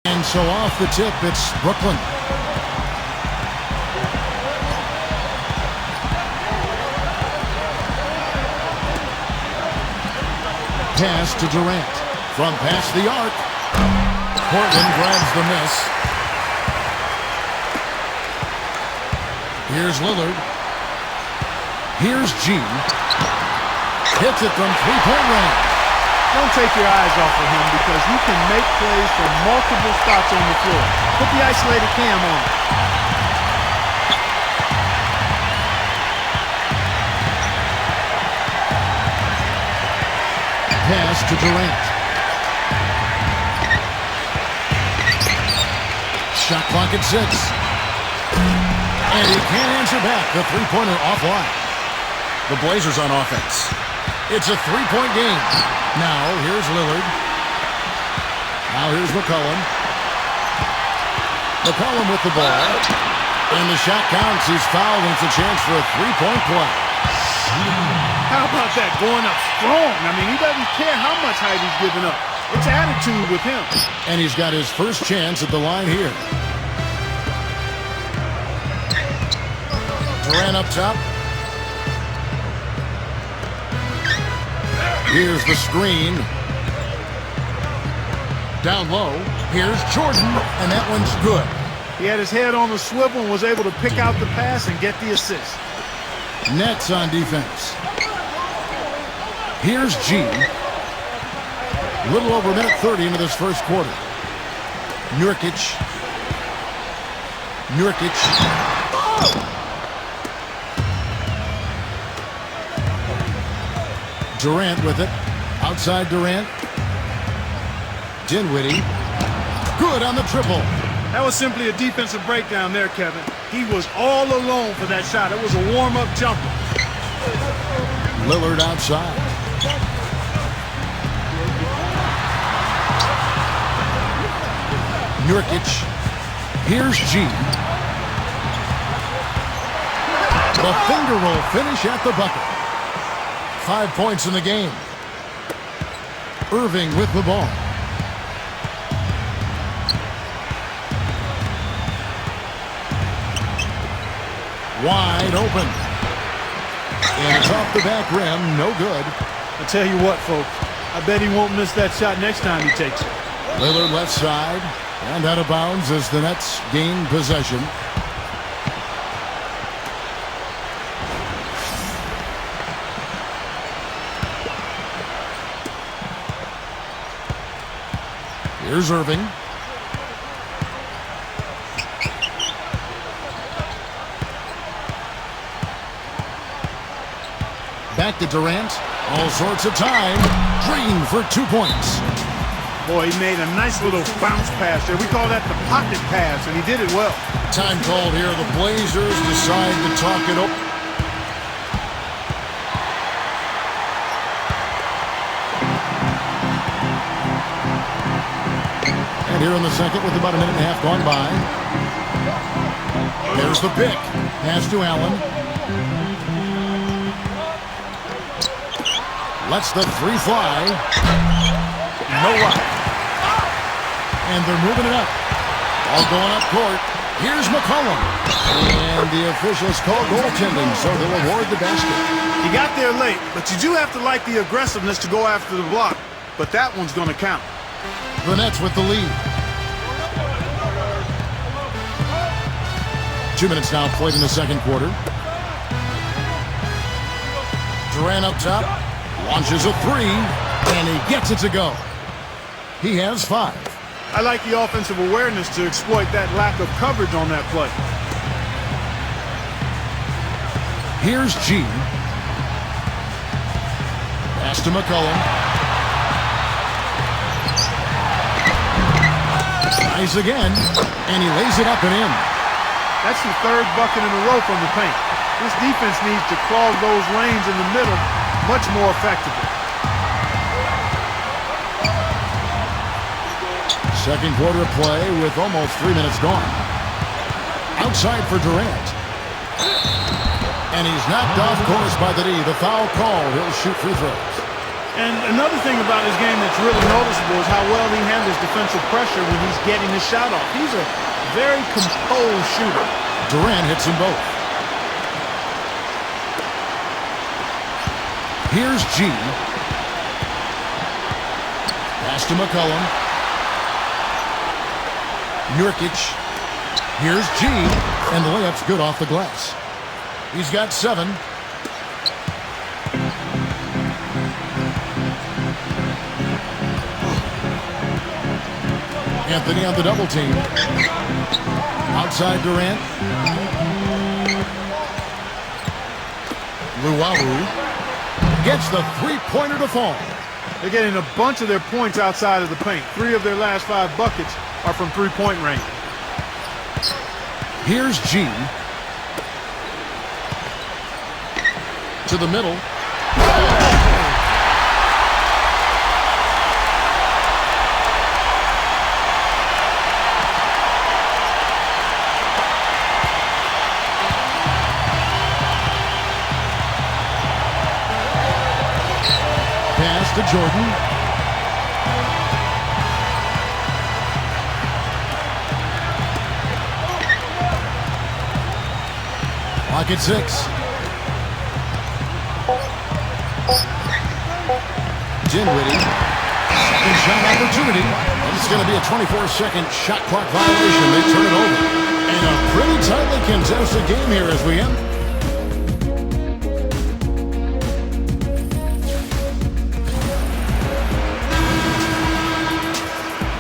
And so off the tip, it's Brooklyn. Pass to Durant. From past the arc. Portland grabs the miss. Here's Lillard. Here's G. Hits it from three-point range. Don't take your eyes off of him because he can make plays from multiple spots on the floor. Put the isolated cam on. Pass to Durant. Shot clock at 6. And he can't answer back. The three-pointer offline. The Blazers on offense. It's a three-point game. Now, here's Lillard. Now, here's McCollum. McCollum with the ball. And the shot counts. He's fouled, and it's a chance for a three-point play. How about that? Going up strong. I mean, he doesn't care how much height he's giving up. It's attitude with him. And he's got his first chance at the line here. Durant up top. Here's the screen. Down low. Here's Jordan, and that one's good. He had his head on the swivel and was able to pick out the pass and get the assist. Nets on defense. Here's G. A little over a minute 30 into this first quarter. Nurkic. Durant with it. Outside Durant. Dinwiddie. Good on the triple. That was simply a defensive breakdown there, Kevin. He was all alone for that shot. It was a warm-up jumper. Lillard outside. Nurkic. Here's G. The finger roll finish at the bucket. 5 points in the game. Irving with the ball. Wide open. And it's off the back rim. No good. I tell you what, folks. I bet he won't miss that shot next time he takes it. Lillard left side. And out of bounds as the Nets gain possession. Here's Irving. Back to Durant. All sorts of time. Green for 2 points. Boy, he made a nice little bounce pass there. We call that the pocket pass, and he did it well. Time called here. The Blazers decide to talk it over. And here in the second with about a minute and a half gone by. There's the pick. Pass to Allen. Lets the three fly. No luck. And they're moving it up. All going up court. Here's McCollum. And the officials call goaltending, so they'll award the basket. He got there late, but you do have to like the aggressiveness to go after the block. But that one's going to count. The Nets with the lead. 2 minutes now played in the second quarter. Durant up top. Launches a three. And he gets it to go. He has 5. I like the offensive awareness to exploit that lack of coverage on that play. Here's G. Pass to McCollum. Tries again. And he lays it up and in. That's the third bucket in a row from the paint. This defense needs to clog those lanes in the middle much more effectively. Second quarter play with almost 3 minutes gone. Outside for Durant. And he's knocked off course by the D. The foul called. He'll shoot free throws. And another thing about his game that's really noticeable is how well he handles defensive pressure when he's getting his shot off. He's a very composed shooter. Durant hits them both. Here's G. Pass to McCollum. Nurkic. Here's G. And the layup's good off the glass. He's got 7. Anthony on the double team. Outside Durant. Luau gets the three-pointer to fall. They're getting a bunch of their points outside of the paint. 3 of their last 5 buckets are from three-point range. Here's G. To the middle. Pass to Jordan. Lock at 6. Dinwiddie. Second shot opportunity. And it's going to be a 24-second shot clock violation. They turn it over. And a pretty tightly contested game here as we end.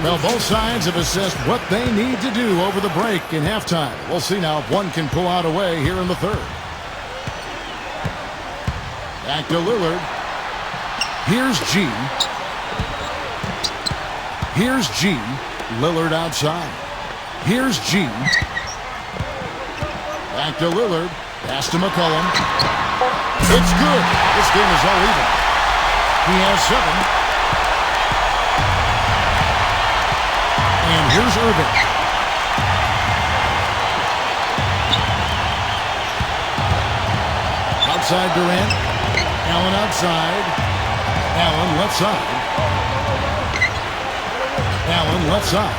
Well, both sides have assessed what they need to do over the break in halftime. We'll see now if one can pull out a way here in the third. Back to Lillard. Here's G. Here's G. Lillard outside. Here's G. Back to Lillard. Pass to McCollum. It's good. This game is all even. He has 7. And here's Irving. Outside Durant. Allen outside. Allen left side. Allen left side.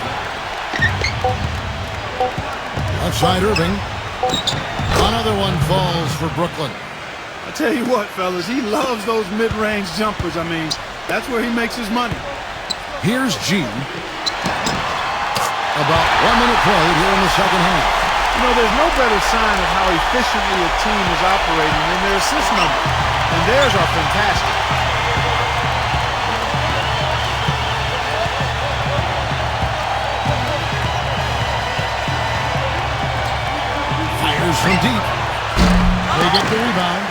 Left side Irving. Another one falls for Brooklyn. I tell you what, fellas, he loves those mid-range jumpers. I mean, that's where he makes his money. Here's G. About 1 minute played here in the second half. You know, there's no better sign of how efficiently a team is operating than their assist numbers. And theirs are fantastic. Fires from deep. They get the rebound.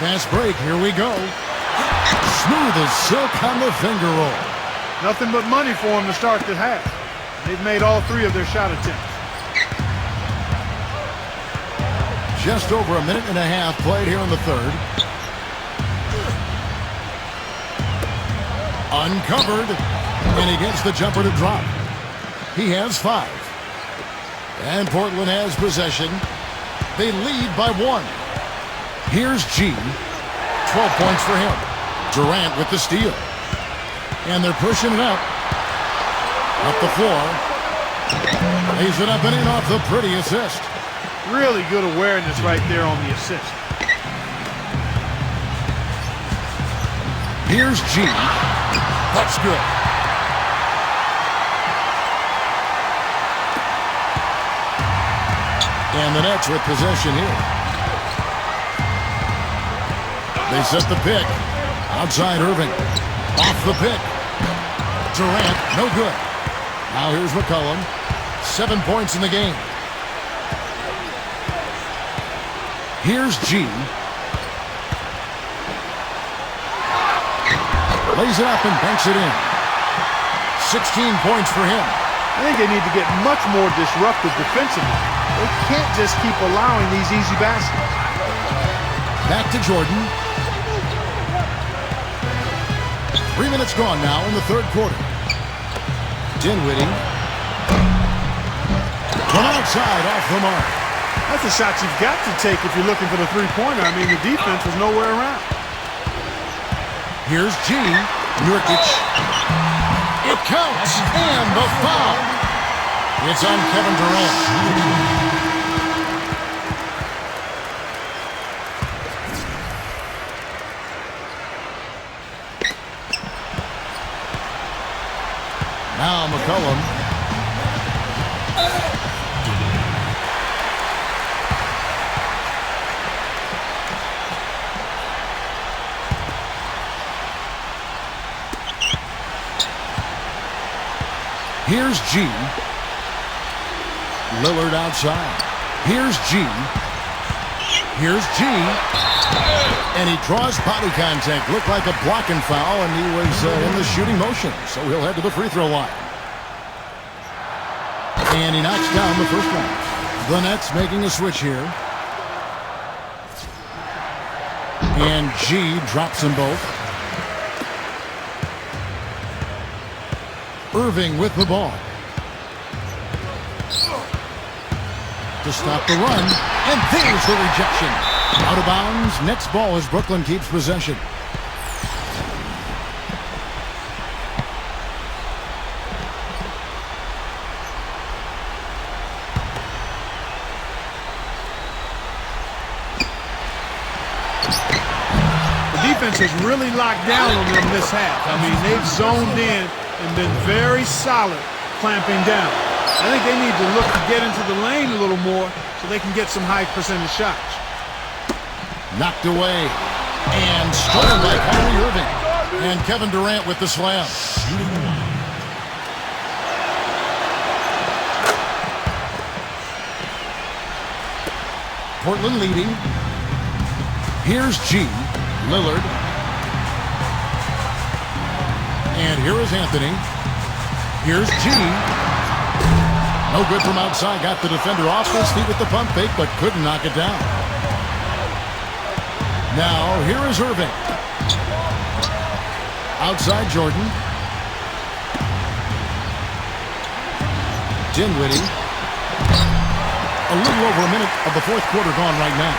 Fast break. Here we go. Smooth as silk on the finger roll. Nothing but money for them to start the half. They've made all 3 of their shot attempts. Just over a minute and a half played here in the third. Uncovered. And he gets the jumper to drop. He has 5. And Portland has possession. They lead by 1. Here's G. 12 points for him. Durant with the steal. And they're pushing it up. Up the floor. Lays it up and in off the pretty assist. Really good awareness right there on the assist. Here's G. That's good. And the Nets with possession here. They set the pick. Outside Irving. Off the pick. Durant, no good. Now here's McCollum. 7 points in the game. Here's G. Lays it up and banks it in. 16 points for him. I think they need to get much more disruptive defensively. They can't just keep allowing these easy baskets. Back to Jordan. 3 minutes gone now in the third quarter. Dinwiddie. From outside, off the mark. That's a shot you've got to take if you're looking for the three-pointer. I mean, the defense was nowhere around. Here's G. Nurkic. It counts. And the foul. It's on Kevin Durant. Now McCollum. Here's G. Lillard outside. Here's G. Here's G. And he draws body contact. Looked like a blocking foul, and he was in the shooting motion. So he'll head to the free throw line. And he knocks down the first one. The Nets making a switch here. And G drops them both. Irving with the ball. To stop the run. And there's the rejection. Out of bounds. Next ball as Brooklyn keeps possession. The defense has really locked down on them this half. I mean, they've zoned in and been very solid clamping down. I think they need to look to get into the lane a little more so they can get some high percentage shots. Knocked away. And stolen by Kyrie Irving. And Kevin Durant with the slam. Portland leading. Here's G. Lillard. And here is Anthony. Here's G. No good from outside. Got the defender off his feet with the pump fake, but couldn't knock it down. Now, here is Irving. Outside Jordan. Dinwiddie. A little over a minute of the fourth quarter gone right now.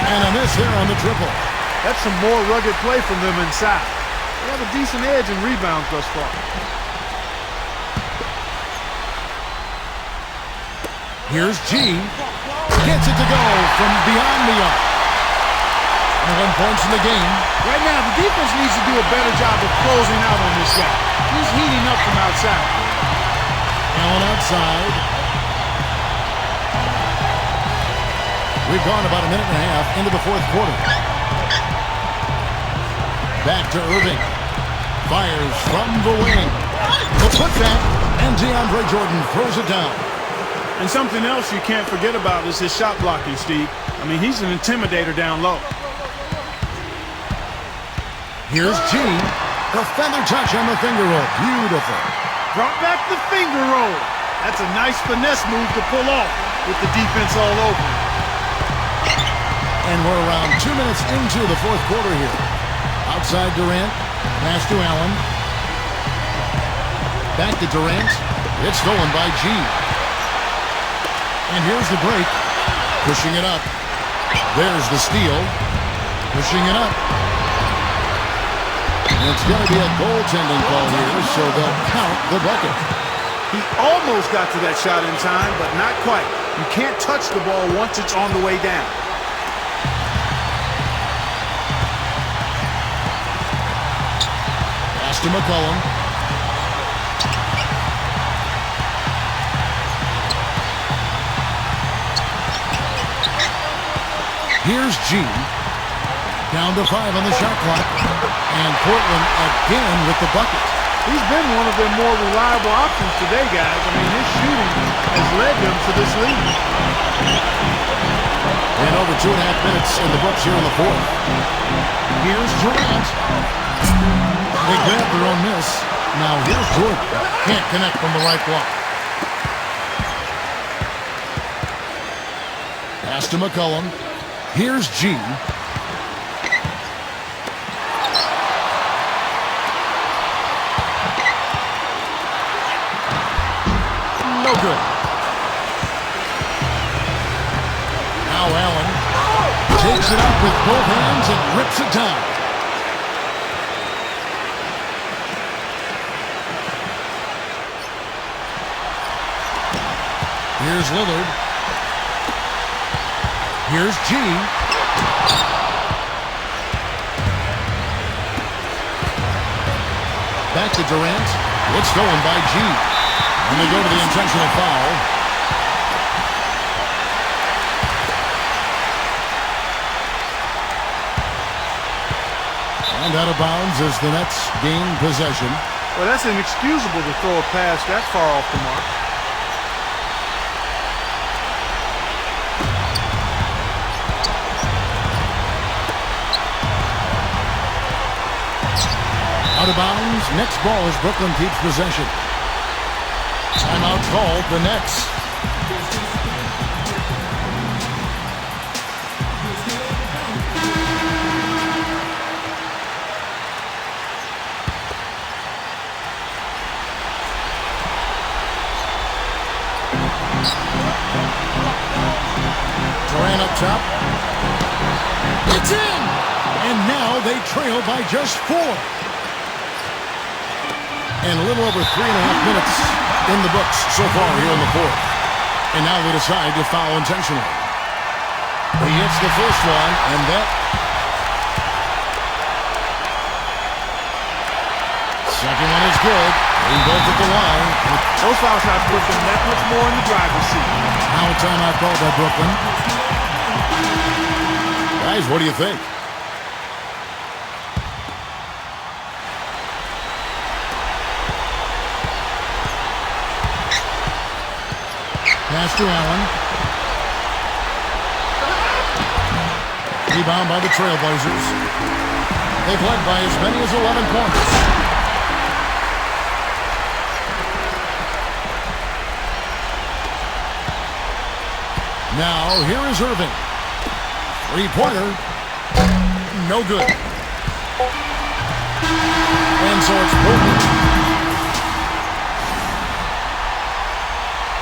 And a miss there on the triple. That's some more rugged play from them inside. They have a decent edge in rebounds thus far. Here's G. Gets it to go from beyond the arc. 1 point in the game. Right now, the defense needs to do a better job of closing out on this guy. He's heating up from outside. Allen outside. We've gone about a minute and a half into the fourth quarter. Back to Irving. Fires from the wing. The putback, and DeAndre Jordan throws it down. And something else you can't forget about is his shot blocking, Steve. I mean, he's an intimidator down low. Here's G. The feather touch on the finger roll. Beautiful. Brought back the finger roll. That's a nice finesse move to pull off with the defense all over. And we're around 2 minutes into the fourth quarter here. Outside Durant. Pass to Allen. Back to Durant. It's stolen by G. And here's the break. Pushing it up. There's the steal. Pushing it up. And it's going to be a goaltending call here, so they'll count the bucket. He almost got to that shot in time, but not quite. You can't touch the ball once it's on the way down. Pass to McCollum. Here's G. Down to 5 on the shot clock. And Portland again with the bucket. He's been one of their more reliable options today, guys. I mean, his shooting has led them to this lead. And over 2.5 minutes in the books here in the fourth. Here's Durant. They grab their own miss. Now here's Jordan. Can't connect from the right block. Pass to McCollum. Here's G. No good. Now Allen takes it up with both hands and rips it down. Here's Lillard. Here's G. Back to Durant. It's stolen by G. And they go to the intentional foul. And out of bounds as the Nets gain possession. Well, that's inexcusable to throw a pass that far off the mark. Out of bounds. Next ball as Brooklyn keeps possession. Timeout called the Nets. Durant up top. It's in! And now they trail by just 4. And a little over 3.5 minutes in the books so far here in the fourth. And now they decide to foul intentionally. He hits the first one, and that second one is good. They both at the line. Those foul shots put them that much more in the driver's seat. Now a timeout called by Brooklyn. Guys, what do you think? Pass to Allen. Rebound by the Trailblazers. They've led by as many as 11 points. Now, here is Irving. Three-pointer. No good. And so it's both